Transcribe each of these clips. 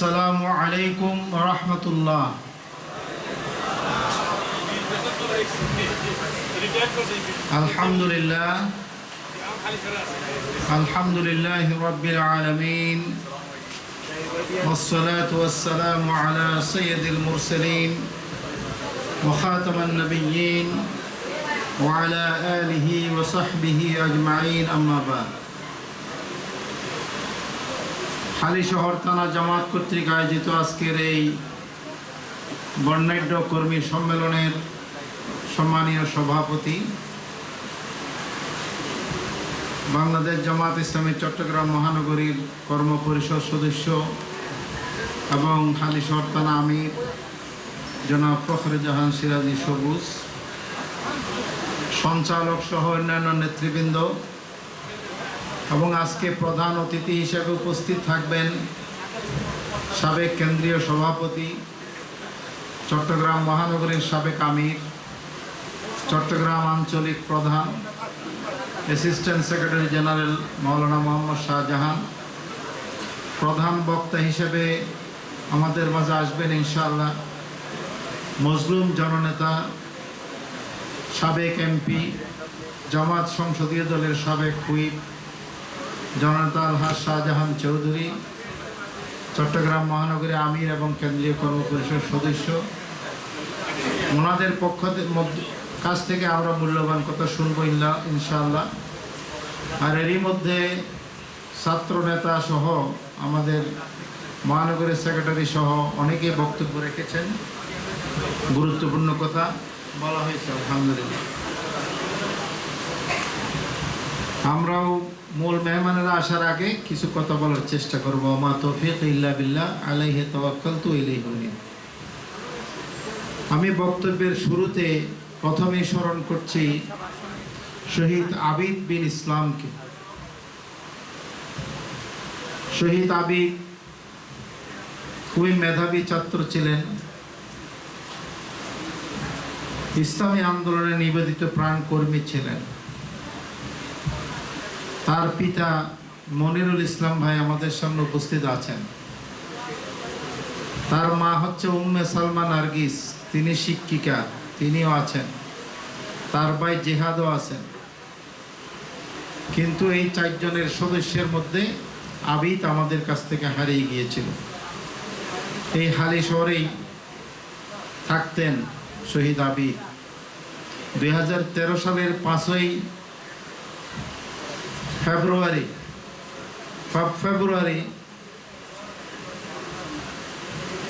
আসসালামু আলাইকুম ওয়া রাহমাতুল্লাহ। আলহামদুলিল্লাহ আলহামদুলিল্লাহি রাব্বিল আলামিন ওয়াসসালাতু ওয়াসসালামু আলা সাইয়্যিদিল মুরসালিন ওয়া খাতামান নাবিয়্যিন ওয়া আলা আলিহি ওয়া সাহবিহি আজমাইন, আম্মা বা'দ। হালিশহর থানা জামাত কর্তৃক আয়োজিত আজকের এই বর্ণাঢ্য কর্মী সম্মেলনের সম্মানীয় সভাপতি, বাংলাদেশ জামাত ইসলামী চট্টগ্রাম মহানগরীর কর্মপরিষদ সদস্য এবং হালিশহর থানা আমির জনাব ফখরুজ্জামান সিরাজি সবুজ, সঞ্চালক সহ অন্যান্য নেতৃবৃন্দ এবং আজকে প্রধান অতিথি হিসেবে উপস্থিত থাকবেন সাবেক কেন্দ্রীয় সভাপতি, চট্টগ্রাম মহানগরীর সাবেক আমির, চট্টগ্রাম আঞ্চলিক প্রধান, অ্যাসিস্ট্যান্ট সেক্রেটারি জেনারেল মাওলানা মোহাম্মদ শাহজাহান। প্রধান বক্তা হিসেবে আমাদের মাঝে আসবেন ইনশাআল্লাহ মজলুম জননেতা, সাবেক এমপি, জামাত সংসদীয় দলের সাবেক হুইপ জননেতা আলহাজ শাহজাহান চৌধুরী, চট্টগ্রাম মহানগরী আমির এবং কেন্দ্রীয় কর্মপরিষদ সদস্য। ওনাদের কাছ থেকে আমরা মূল্যবান কথা শুনবো ইনশাআল্লাহ। আর এরই মধ্যে ছাত্র নেতা সহ আমাদের মহানগরীর সেক্রেটারি সহ অনেকে বক্তব্য রেখেছেন, গুরুত্বপূর্ণ কথা বলা হয়েছে আলহামদুলিল্লাহ। আমরাও মূল মেহমানেরা আসার আগে কিছু কথা বলার চেষ্টা করবো। মা তৌফিক ইল্লা বিল্লাহ, আলাইহি তাওয়াক্কালতু ইলাইহি উনীব। আমি বক্তব্যের শুরুতে প্রথমেই স্মরণ করছি শহীদ আবিদ বিন ইসলামকে। শহীদ আবিদ খুবই মেধাবী ছাত্র ছিলেন, ইসলামী আন্দোলনে নিবেদিত প্রাণ কর্মী ছিলেন। তার পিতা মনিরুল ইসলাম ভাই আমাদের সামনে উপস্থিত আছেন। তার মা হচ্ছে উম্মে সালমা নার্গিস, তিনি শিক্ষিকা, তিনিও আছেন। তার ভাই জেহাদও আছেন। কিন্তু এই চারজনের সদস্যের মধ্যে আবিদ আমাদের কাছ থেকে হারিয়ে গিয়েছিল। এই হালিশহরেই থাকতেন শহীদ আবিদ। 2013 সালের 5ই ফেব্রুয়ারি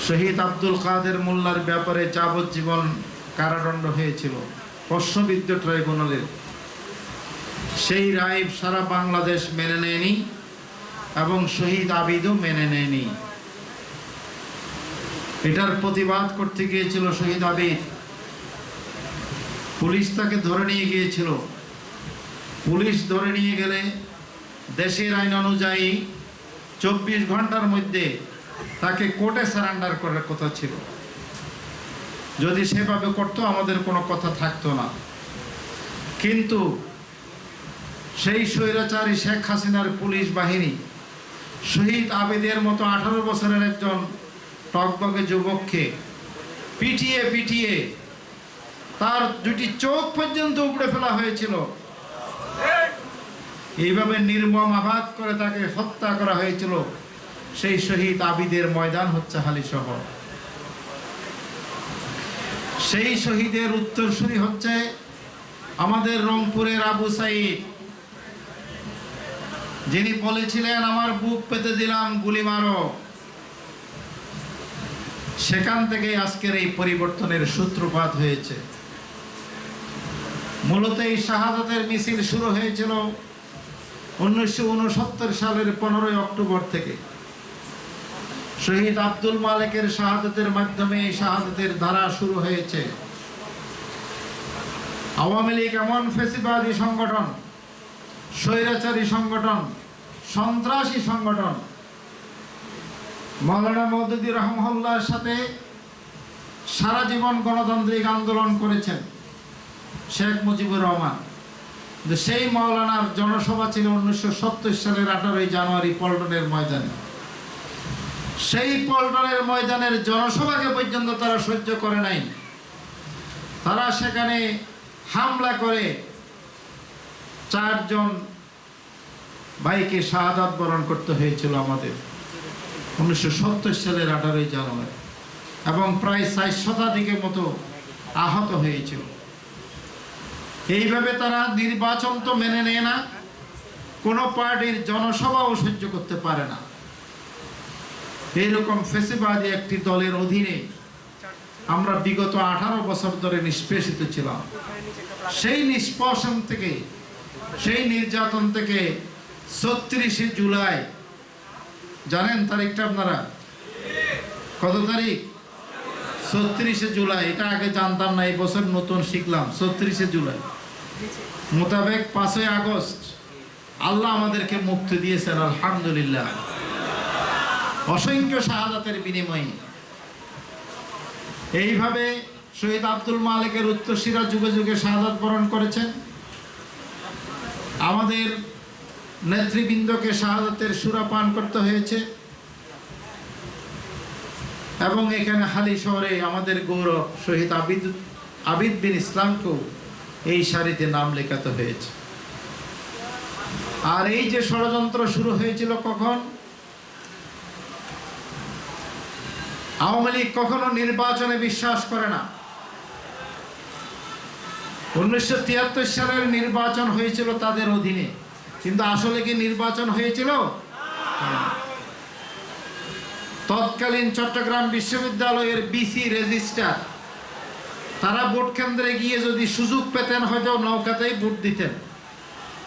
শহীদ আব্দুল কাদের মোল্লার ব্যাপারে যাবজ্জীবন কারাদণ্ড হয়েছিল প্রশ্নবিদ্ধ ট্রাইব্যুনালের। সেই রায় সারা বাংলাদেশ মেনে নেয়নি এবং শহীদ আবিদও মেনে নেয়নি। এটার প্রতিবাদ করতে গিয়েছিল শহীদ আবিদ। পুলিশ তাকে ধরে নিয়ে গিয়েছিল। পুলিশ ধরে নিয়ে গেলে দেশের আইন অনুযায়ী 24 ঘন্টার মধ্যে তাকে কোর্টে সারেন্ডার করার কথা ছিল। যদি সেভাবে করতো আমাদের কোনো কথা থাকতো না। কিন্তু সেই স্বৈরাচারী শেখ হাসিনার পুলিশ বাহিনী শহীদ আবিদের মতো 18 বছরের একজন টকবগে যুবককে পিটিয়ে পিটিয়ে তার দুটি চোখ পর্যন্ত উপড়ে ফেলা হয়েছিল। এইভাবে নির্মম আঘাত করে তাকে হত্যা করা হয়েছিল। সেই শহীদ আবিদের ময়দান হচ্ছে হালিশহর। সেই শহীদের উত্তরসূরি হচ্ছে আমাদের রংপুরের আবু সাইদ, যিনি বলেছিলেন আমার বুক পেতে দিলাম গুলি মারো। সেখান থেকে আজকের এই পরিবর্তনের সূত্রপাত হয়েছে। মূলত এই শাহাদাতের মিছিল শুরু হয়েছিল 1969 সালের 15 অক্টোবর থেকে। শহীদ আব্দুল মালেকের শাহাদাতের মাধ্যমে এই শাহাদাতের ধারা শুরু হয়েছে। আওয়ামী লীগ এমন ফ্যাসিবাদী সংগঠন, স্বৈরাচারী সংগঠন, সন্ত্রাসী সংগঠন, মাওলানা মওদুদী রাহমাহুল্লাহর সাথে সারা জীবন গণতান্ত্রিক আন্দোলন করেছেন শেখ মুজিবুর রহমান। সেই মাওলানার জনসভা ছিল 1970 সালের 18 জানুয়ারি পল্টনের ময়দানে। সেই পল্টনের ময়দানের জনসভাকে পর্যন্ত তারা সহ্য করে নাই। তারা সেখানে হামলা করে 4 জন ভাইকে শাহাদাত বরণ করতে হয়েছিল আমাদের 1970 সালের 18ই জানুয়ারি, এবং প্রায় 4 শতাধিকের মতো আহত হয়েছিল। এইভাবে তারা নির্বাচন তো মেনে নেয় না, কোনো পার্টির জনসভাও সহ্য করতে পারে না। এইরকম ফেসিবাদী একটি দলের অধীনে আমরা বিগত 18 বছর ধরে নিষ্পেষিত ছিলাম। সেই নিষ্পেষণ থেকে, সেই নির্যাতন থেকে 36শে জুলাই, জানেন তারিখটা আপনারা? কত তারিখ? 36শে জুলাই। এটা আগে জানতাম না, এই বছর নতুন শিখলাম। 36শে জুলাই মোতাবেক 5ই আগস্ট আল্লাহ আমাদেরকে মুক্তি দিয়েছেন, আলহামদুলিল্লাহ, অসংখ্য শাহাদাতের বিনিময়ে। এইভাবে শহীদ আব্দুল মালেকের উত্তরসূরিরা যুগে যুগে শাহাদাত বরণ করেছেন। আমাদের নেতৃবৃন্দকে শাহাদাতের সুরা পান করতে হয়েছে, এবং এখানে হালি শহরে আমাদের গৌরব শহীদ আবিদ বিন ইসলামকেও এই সারিতে নাম লেখাতে হয়েছে। আর এই যে ষড়যন্ত্র শুরু হয়েছিল কখন? আওয়ামী লীগ কখনো নির্বাচনে বিশ্বাস করে না। 1973 সালের নির্বাচন হয়েছিল তাদের অধীনে, কিন্তু আসলে কি নির্বাচন হয়েছিল? তৎকালীন চট্টগ্রাম বিশ্ববিদ্যালয়ের বিসি রেজিস্ট্রার, তারা ভোট কেন্দ্রে গিয়ে যদি সুযোগ পেতেন হয়তো নৌকাতেই ভোট দিতেন,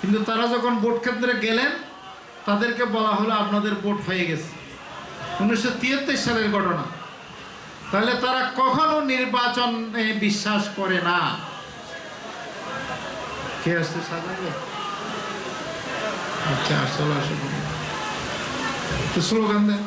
কিন্তু তারা যখন ভোট কেন্দ্রে গেলেন তাদেরকে বলা হলো আপনাদের ভোট হয়ে গেছে। 1973 সালের ঘটনা। তাহলে তারা কখনো নির্বাচনে বিশ্বাস করে না। কে আসছে সাজাবে? আচ্ছা, আসলে তো স্লোগান দেন।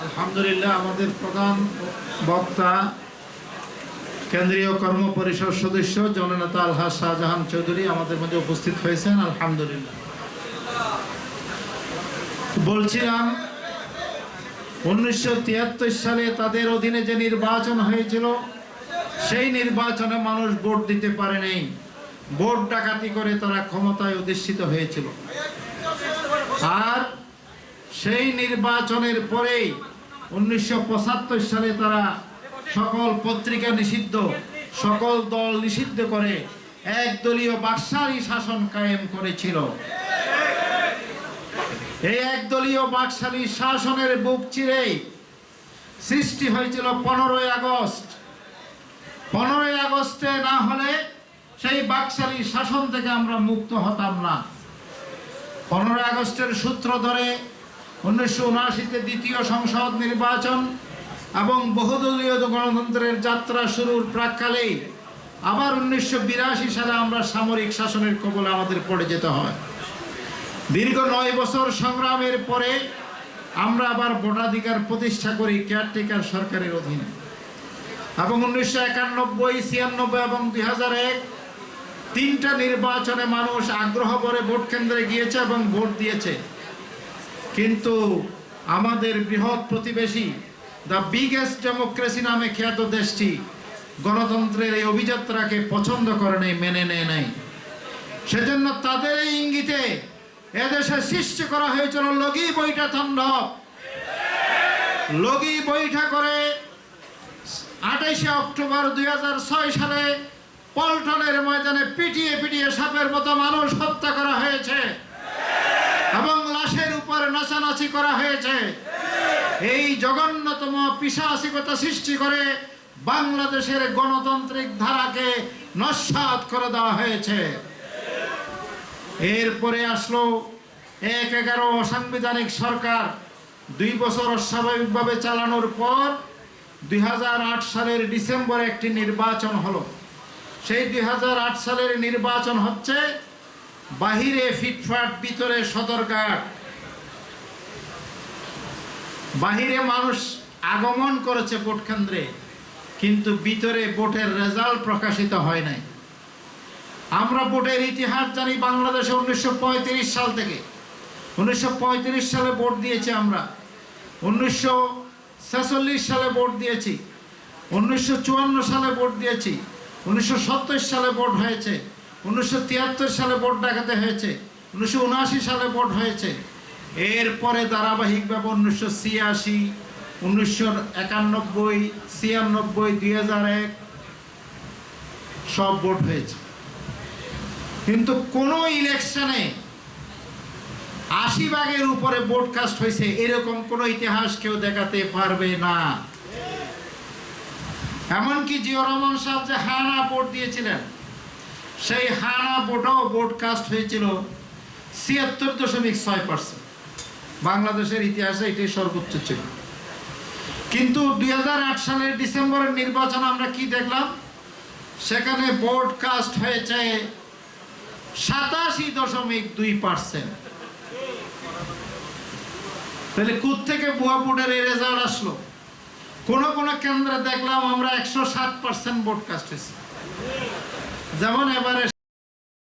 আলহামদুলিল্লাহ, আমাদের প্রধান বক্তা কেন্দ্রীয় কর্ম পরিষদ সদস্য জননেতা আলহাজ শাহজাহান চৌধুরী আমাদের মধ্যে উপস্থিত হয়েছেন। আলহামদুলিল্লাহ। বলছিলাম 1973 সালে তাদের অধীনে যে নির্বাচন হয়েছিল, সেই নির্বাচনে মানুষ ভোট দিতে পারে নাই। ভোট ডাকাতি করে তারা ক্ষমতায় অধিষ্ঠিত হয়েছিল। আর সেই নির্বাচনের পরেই 1975 সালে তারা সকল পত্রিকা নিষিদ্ধ, সকল দল নিষিদ্ধ করে একদলীয় বাকশালী শাসন কায়েম করেছিল। এই একদলীয় বাকশালী শাসনের বুক চিরেই সৃষ্টি হয়েছিল 15ই আগস্ট। 15ই আগস্টে না হলে সেই বাকশালী শাসন থেকে আমরা মুক্ত হতাম না। 15ই আগস্টের সূত্র ধরে 1979-তে দ্বিতীয় সংসদ নির্বাচন এবং বহুদলীয় গণতন্ত্রের যাত্রা শুরুর প্রাক্কালেই আবার 1982 সালে আমরা সামরিক শাসনের কবলে আমাদের পড়ে যেতে হয়। দীর্ঘ 9 বছর সংগ্রামের পরে আমরা আবার ভোটাধিকার প্রতিষ্ঠা করি কেয়ারটেকার সরকারের অধীনে, এবং 1991, 96 এবং 2001 তিনটা নির্বাচনে মানুষ আগ্রহ ভরে ভোট কেন্দ্রে গিয়েছে এবং ভোট দিয়েছে। কিন্তু আমাদের বৃহৎ প্রতিবেশী দ্য বিগেস্ট ডেমোক্রেসি নামে খ্যাত দেশটি গণতন্ত্রের এই অভিযাত্রাকে পছন্দ করে নাই, মেনে নেয় নাই। সেজন্য তাদের এই ইঙ্গিতে এদেশে সৃষ্টি করা হয়েছিল লগি বৈঠা তাণ্ডব। লগি বৈঠা করে 28শে অক্টোবর 2006 সালে পল্টনের ময়দানে পিটিয়ে পিটিয়ে সাপের মতো মানুষ হত্যা করা হয়েছে এবং লাশের উপর নাচানাচি করা হয়েছে। এই জঘন্যতম পিশাচিকতা সৃষ্টি করে বাংলাদেশের গণতান্ত্রিক ধারাকে নস্যাৎ করে দেওয়া হয়েছে। এরপরে আসলো 1/11 অসাংবিধানিক সরকার। 2 বছর অস্বাভাবিকভাবে চালানোর পর 2008 সালের ডিসেম্বরে একটি নির্বাচন হলো। সেই 2008 সালের নির্বাচন হচ্ছে বাহিরে ফিটফাট, ভিতরে সদরঘাট। বাহিরে মানুষ আগমন করেছে ভোট কেন্দ্রে, কিন্তু ভিতরে ভোটের রেজাল্ট প্রকাশিত হয় নাই। আমরা ভোটের ইতিহাস জানি বাংলাদেশে 1935 সাল থেকে। 1935 সালে ভোট দিয়েছি আমরা, 1946 সালে ভোট দিয়েছি, 1954 সালে ভোট দিয়েছি, 1970 সালে ভোট হয়েছে, 1973 সালে ভোট ডাকাতে হয়েছে, 1979 সালে ভোট হয়েছে। এরপরে ধারাবাহিকভাবে 1986, 1991, 96, 2001 সব ভোট হয়েছে। কিন্তু কোনো ইলেকশনে 80% উপরে ভোট কাস্ট হয়েছে এরকম কোনো ইতিহাস কেউ দেখাতে পারবে না। এমনকি জিয়াউর রহমান সাহেব যে হানা ভোট দিয়েছিলেন, সেই হানা ভোটও ভোট কাস্ট হয়েছিল 76.6%। বাংলাদেশের ইতিহাসে এটাই সর্বোচ্চ ছিল। কিন্তু 2008 সালের ডিসেম্বরের নির্বাচন আমরা কি দেখলাম? সেখানে ভোট কাস্ট হয়েছে 87.2%। তাহলে কোত্থেকে ভুয়া ভোটের এই রেজাল্ট আসলো? কোন কোন কেন্দ্রে দেখলাম আমরা 107% ভোট কাস্ট হয়েছে। যেমন এবারে